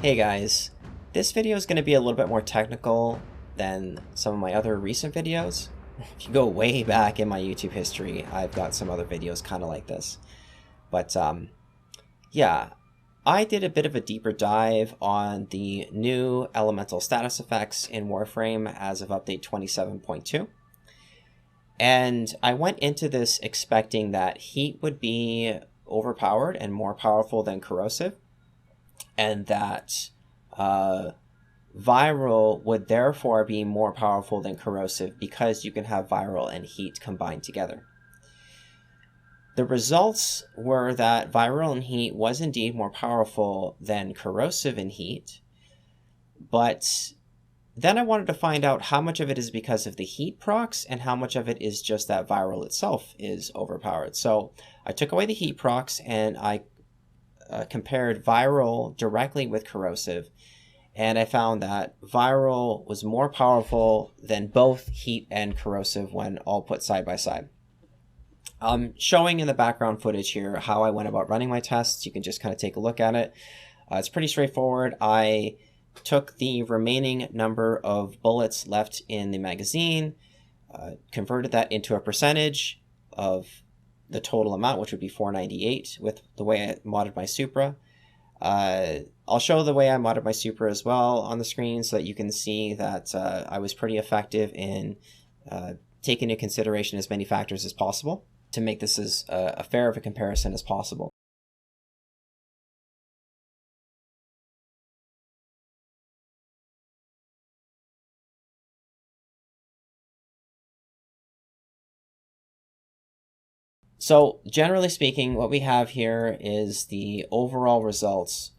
Hey guys, this video is going to be a little bit more technical than some of my other recent videos. If you go way back in my YouTube history, I've got some other videos kind of like this. But yeah, I did a bit of a deeper dive on the new elemental status effects in Warframe as of update 27.2. And I went into this expecting that heat would be overpowered and more powerful than corrosive, and that viral would therefore be more powerful than corrosive because you can have viral and heat combined together. The results were that viral and heat was indeed more powerful than corrosive and heat, but then I wanted to find out how much of it is because of the heat procs and how much of it is just that viral itself is overpowered. So I took away the heat procs and I compared viral directly with corrosive, and I found that viral was more powerful than both heat and corrosive when all put side by side. I'm showing in the background footage here how I went about running my tests. You can just kind of take a look at it. It's pretty straightforward. I took the remaining number of bullets left in the magazine, converted that into a percentage of the total amount, which would be 498 with the way I modded my Supra. I'll show the way I modded my Supra as well on the screen so that you can see that I was pretty effective in taking into consideration as many factors as possible to make this as a fair of a comparison as possible. So generally speaking, what we have here is the overall results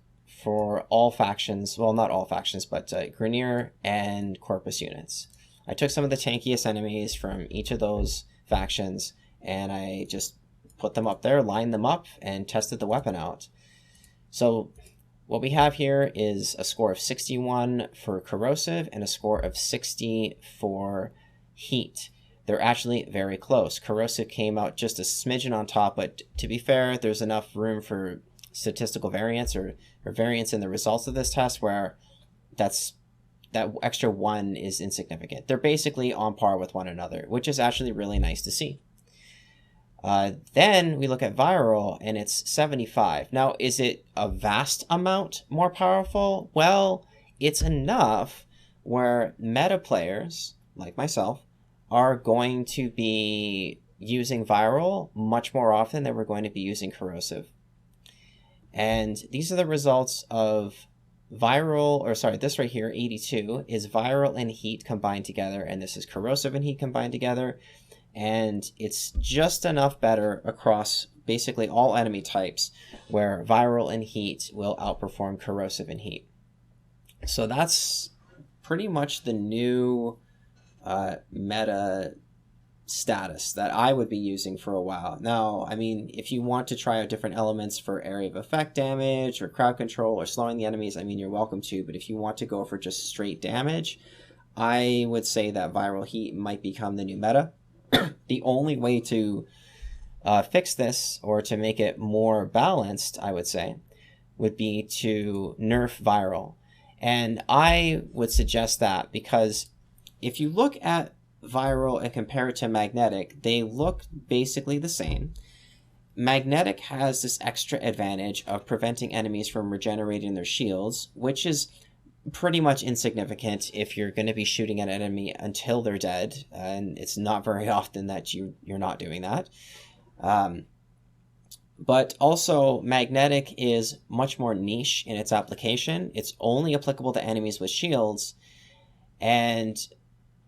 for all factions, well, not all factions, but Grineer and Corpus units. I took some of the tankiest enemies from each of those factions, and I just put them up there, lined them up, and tested the weapon out. So what we have here is a score of 61 for corrosive and a score of 60 for heat. They're actually very close. Corrosive came out just a smidgen on top, but to be fair, there's enough room for statistical variance or variance in the results of this test where that extra one is insignificant. They're basically on par with one another, which is actually really nice to see. Then we look at viral, and it's 75. Now, is it a vast amount more powerful? Well, it's enough where meta players, like myself, are going to be using viral much more often than we're going to be using corrosive. And these are the results of viral, or sorry, this right here, 82, is viral and heat combined together, and this is corrosive and heat combined together. And it's just enough better across basically all enemy types where viral and heat will outperform corrosive and heat. So that's pretty much the new meta status that I would be using for a while. Now, I mean, if you want to try out different elements for area of effect damage or crowd control or slowing the enemies, I mean, you're welcome to, but if you want to go for just straight damage, I would say that viral heat might become the new meta. The only way to fix this, or to make it more balanced, I would say, would be to nerf viral. And I would suggest that because if you look at viral and compare it to magnetic, they look basically the same. Magnetic has this extra advantage of preventing enemies from regenerating their shields, which is pretty much insignificant if you're going to be shooting at an enemy until they're dead, and it's not very often that you're not doing that. But also, magnetic is much more niche in its application. It's only applicable to enemies with shields, and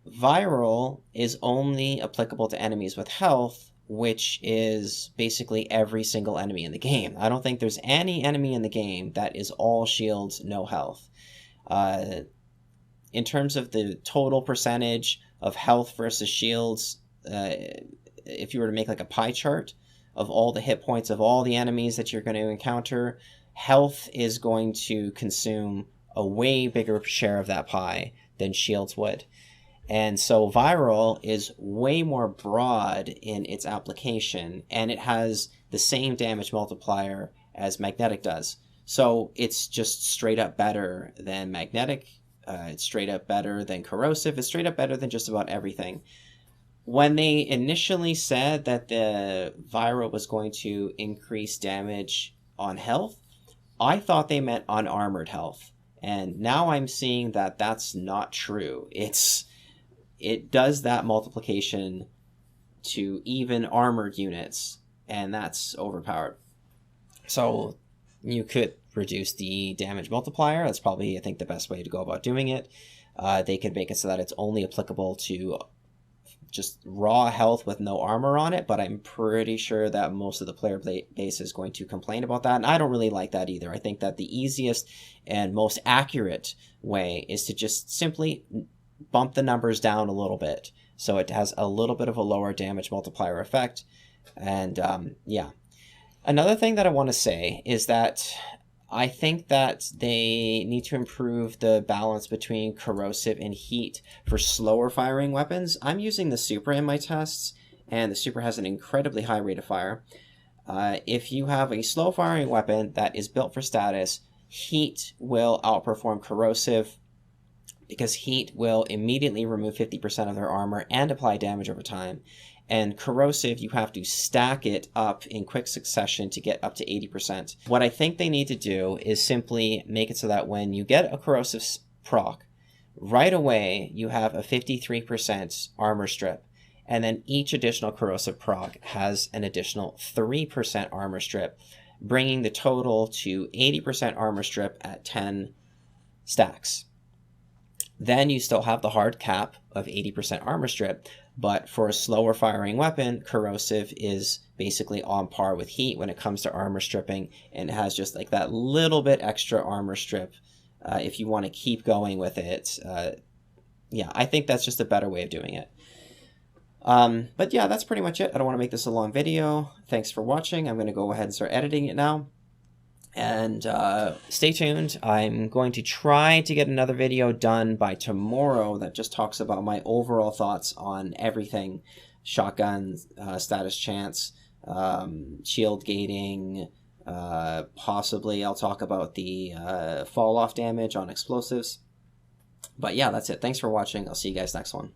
viral is only applicable to enemies with health, which is basically every single enemy in the game. I don't think there's any enemy in the game that is all shields, no health. In terms of the total percentage of health versus shields, if you were to make like a pie chart of all the hit points of all the enemies that you're going to encounter, health is going to consume a way bigger share of that pie than shields would. And so viral is way more broad in its application, and it has the same damage multiplier as magnetic does. So it's just straight up better than magnetic. It's straight up better than corrosive. It's straight up better than just about everything. When they initially said that the viral was going to increase damage on health, I thought they meant unarmored health. And now I'm seeing that that's not true. It does that multiplication to even armored units, and that's overpowered. So you could reduce the damage multiplier. That's probably, I think, the best way to go about doing it. They could make it so that it's only applicable to just raw health with no armor on it, but I'm pretty sure that most of the player base is going to complain about that, and I don't really like that either. I think that the easiest and most accurate way is to just simply bump the numbers down a little bit so it has a little bit of a lower damage multiplier effect. And yeah. Another thing that I want to say is that I think that they need to improve the balance between corrosive and heat for slower firing weapons. I'm using the Super in my tests, and the Super has an incredibly high rate of fire. If you have a slow firing weapon that is built for status, heat will outperform corrosive, because heat will immediately remove 50% of their armor and apply damage over time. And corrosive, you have to stack it up in quick succession to get up to 80%. What I think they need to do is simply make it so that when you get a corrosive proc, right away you have a 53% armor strip, and then each additional corrosive proc has an additional 3% armor strip, bringing the total to 80% armor strip at 10 stacks. Then you still have the hard cap of 80% armor strip, but for a slower firing weapon, corrosive is basically on par with heat when it comes to armor stripping, and it has just like that little bit extra armor strip if you want to keep going with it. Yeah, I think that's just a better way of doing it. But yeah, that's pretty much it. I don't want to make this a long video. Thanks for watching. I'm going to go ahead and start editing it now. And stay tuned. I'm going to try to get another video done by tomorrow that just talks about my overall thoughts on everything. Shotgun, status chance, shield gating, possibly I'll talk about the fall off damage on explosives. But yeah, that's it. Thanks for watching. I'll see you guys next one.